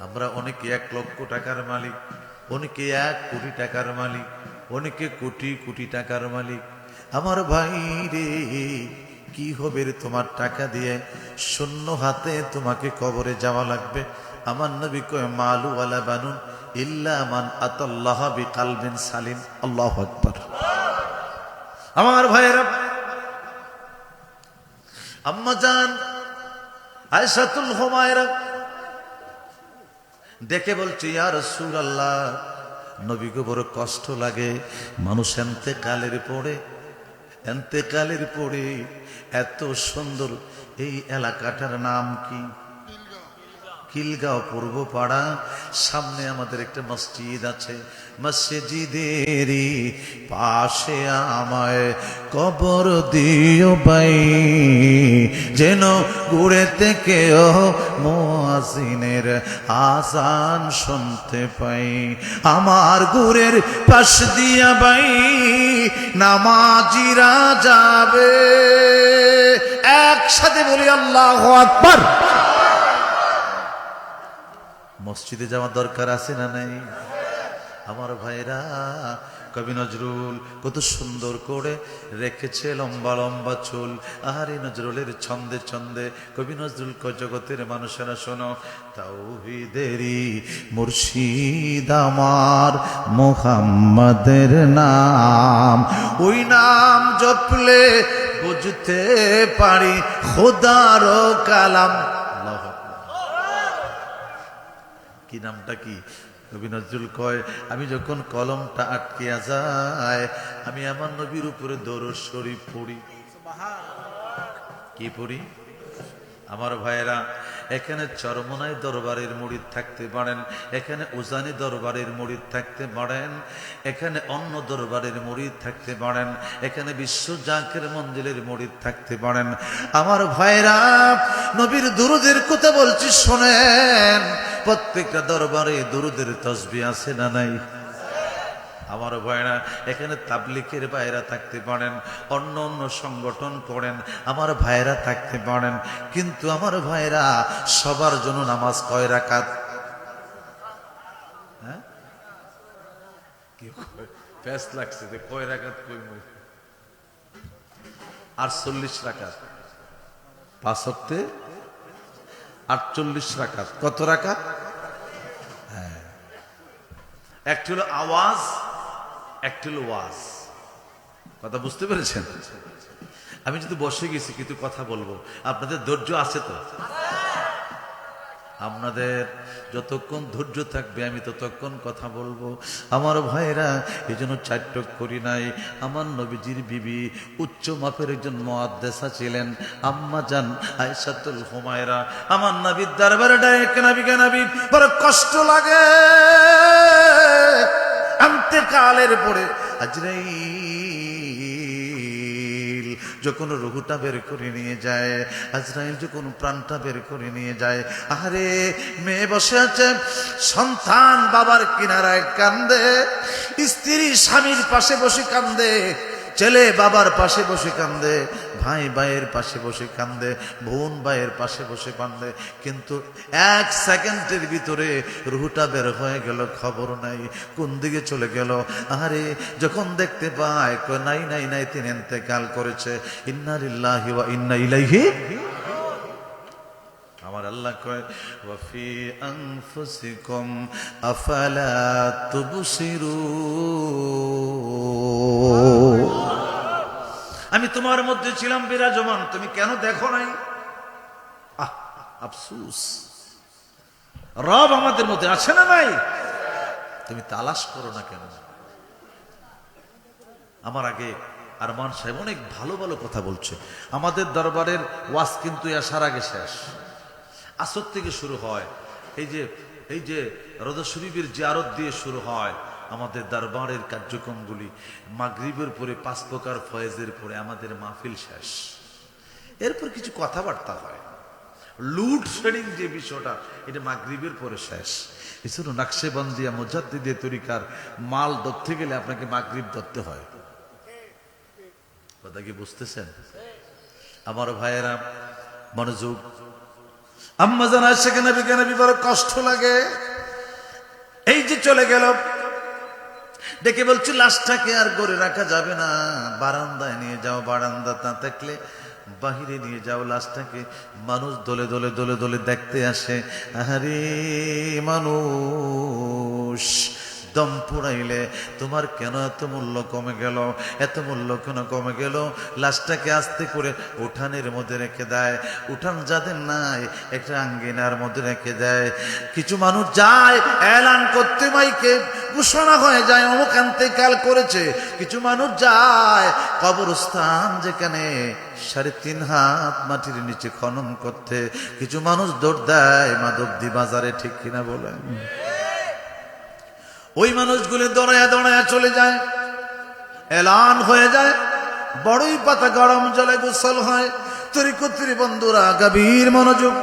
আমরা অনেকে 1,00,000 টাকার মালিক, অনেকে 1 কোটি টাকার মালিক, অনেকে কোটি কোটি টাকার মালিক। আমার ভাই রে, কি হবে রে তোমার টাকা দিয়ে? শূন্য হাতে তোমাকে কবরে যাওয়া লাগবে। আমার নবী কয় মালু ওয়ালা বানুন ইল্লা মান আতাল্লাহ বিকালবিন সালিম। আল্লাহু আকবার। আমার ভাইয়েরা, আম্মা জান আয়েশাতুল হুমায়রা দেখে বলছে, ইয়া রাসূলুল্লাহ, নবীকে বড় কষ্ট লাগে। মানুষ এন্তেকালের পরে এত সুন্দর এই এলাকাটার নাম কি? খিলগাঁও পূর্ব পাড়া। সামনে আমাদের একটা মসজিদ আছে, মসজিদেরই পাশে আমায় কবর দিও ভাই, যেন ঘুরে থেকে মুয়াজ্জিনের আযান শুনতে পাই। আমার ঘুরের পাশ দিয়া ভাই নামাজিরা যাবে। একসাথে বলি আল্লাহু আকবার। মসজিদে যাওয়ার দরকার আছে না নাই? আমার ভাইরা, কবি নজরুল কত সুন্দর করে রেখেছে লম্বা লম্বা চুল। আহারে নজরুলের ছন্দে ছন্দে কবি নজরুল জগতের মানুষেরা শোনো, তাওহীদেরই মুর্শিদ আমার মুহাম্মাদের নাম, ওই নাম জপলে বুঝতে পারি খোদার কালাম। কি নামটা কি? কবি নজরুল কয়, আমি যখন কলমটা আটকিয়া যায়, আমি আমার নবীর উপরে দরুদ শরীফ পড়ি। কি পড়ি? আমার ভাইয়েরা, এখানে চরমনাই দরবারের মুরিদ থাকতে পারেন, এখানে উজানি দরবারের মুরিদ থাকতে পারেন, এখানে অন্য দরবারের মুরিদ থাকতে পারেন, এখানে বিশ্ব জাকের মঞ্জিলের মুরিদ থাকতে পারেন। আমার ভাইয়েরা, নবীর দুরুদের কথা বলছি শোনেন। প্রত্যেকটা দরবারে দুরুদের তাসবিহ আছে না নাই? আমার ভাইরা, এখানে তাবলিগের ভাইরা থাকতে পারেন, অন্য অন্য সংগঠন করেন আমার ভাইরা থাকতে পারেন, কিন্তু আমার ভাইরা সবার জন্য নামাজ কয় রাকাত? হ্যাঁ, কি ফেস লাগছে যে কয় রাকাত কই? 48 রাকাত। 5 ওয়াক্তে 48 রাকাত। কত রাকাত? হ্যাঁ, একটি হলো আওয়াজ, একটি হলো ওয়াজ। কথা বুঝতে পেরেছেন? আমি যদি বসে গেছি কিন্তু কথা বলবো, আপনাদের ধৈর্য আছে তো? আপনাদের যতক্ষণ ধৈর্য থাকবে আমি ততক্ষণ কথা বলবো। আমার ভাইরা, এই জন্য চারটক করি নাই। আমার নবীজির বিবি উচ্চ মাপের একজন মুহাদ্দিসা ছিলেন, আম্মা জান আয়েশাতুল হুমায়রা। আমার নবীর দরবারে ডাকে, নবীকে নবী বড় কষ্ট লাগে। ইন্তেকালের পরে আজরাইল যখন রুহুটা বের করে নিয়ে যায়, আজরাইল যখন প্রাণটা বের করে নিয়ে যায়, আরে মেয়ে বসে আছে, সন্তান বাবার কিনারায় কান্দে, স্ত্রী স্বামীর পাশে বসে কান্দে, ছেলে বাবার পাশে বসে কান্দে, ভাই ভাইয়ের পাশে বসে কান্দে, বোন ভাইয়ের পাশে বসে কান্দে, কিন্তু 1 সেকেন্ডের ভিতরে রুহুটা বের হয়ে গেল, খবর নাই কোন দিকে চলে গেল। আরে যখন দেখতে পায়, নাই নাই নাই, তিনি ইন্তেকাল করেছে। ইন্না লিল্লাহি ওয়া ইন্না ইলাইহি। আমার আল্লাহ কয়, ওয়াফি আনফুসিকুম আফালা তুবসিরুন, আমি তোমার মধ্যে ছিলাম বিরাজমান, তুমি কেন দেখো নাই? আফসুস, রব আমাদের মধ্যে আছে না নাই? তুমি তালাশ করো না কেন? আমার আগে আরমান সাহেব অনেক ভালো ভালো কথা বলছে। আমাদের দরবারের ওয়াজ কিন্তু আসার আগে শেষ, আসর থেকে শুরু হয়। এই যে রওজা শরীফের জিয়ারত দিয়ে শুরু হয় আমাদের দরবারের কার্যক্রমগুলি। মাগরিবের পরে 5 প্রকার ফয়েজের পরে আমাদের মাহফিল শেষ। এরপর কিছু কথাবার্তা হয়। লোডশেডিং যে বিষয়টা, এটা মাগরিবের পরে শেষ। এছাড়া নাকশেবন্দিয়া মুজাদ্দিদে তরিকার মাল ধরতে গেলে আপনাকে মাগরিব ধরতে হয়। কথা কি বুঝতেছেন? আমার ভাইয়েরা, মনোযোগ। আম্মা জান আয়েশা নবীকে নবী বড় কষ্ট লাগে। এই যে চলে গেল, ডেকে বলছি লাশটাকে আর গড়ে রাখা যাবে না, বারান্দায় নিয়ে যাও, বারান্দা না থাকলে বাহিরে নিয়ে যাও লাশটাকে। মানুষ দলে দলে দলে দলে দেখতে আসে। আরে মানুষ, দম পুরাইলে তোমার কেন এত মূল্য কমে গেল, এত মূল্য কেন কমে গেল? লাশটাকে আস্তে করে উঠানের মধ্যে রেখে দেয়। উঠান যাদের নাই একটা আঙ্গিনার মধ্যে রেখে দেয়। কিছু মানুষ যায় এলান করতে, মাইকে ঘোষণা হয়ে যায় অমুক ইন্তেকাল করেছে। কিছু মানুষ যায় কবরস্থান যেখানে 3.5 হাত মাটির নিচে খনন করতে। কিছু মানুষ দৌড় দেয় মাধবদী বাজারে, ঠিক কিনা বলেন? ওই মানুষগুলি দৌড়ায়া দৌড়ায়া চলে যায়, এলান হয়ে যায়, বড়ই পাতা গরম জলে গোসল হয়। তরিকতের বন্ধুরা গভীর মনোযোগ,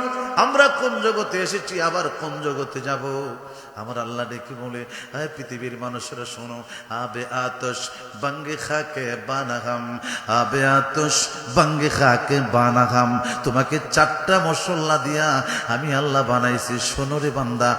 আমরা কোন জগতে এসেছি, আবার কোন জগতে যাব? আমার আল্লাহ ডেকে বলে, আয় পৃথিবীর মানুষেরা শোনো, আবে আতশ বাঙ্গে খাকে বানাহাম, আবে আতশ বাঙ্গে খাকে বানাহাম। তোমাকে 4টা মশলা দিয়া আমি আল্লাহ বানাইছি, শোনো রে বান্দা।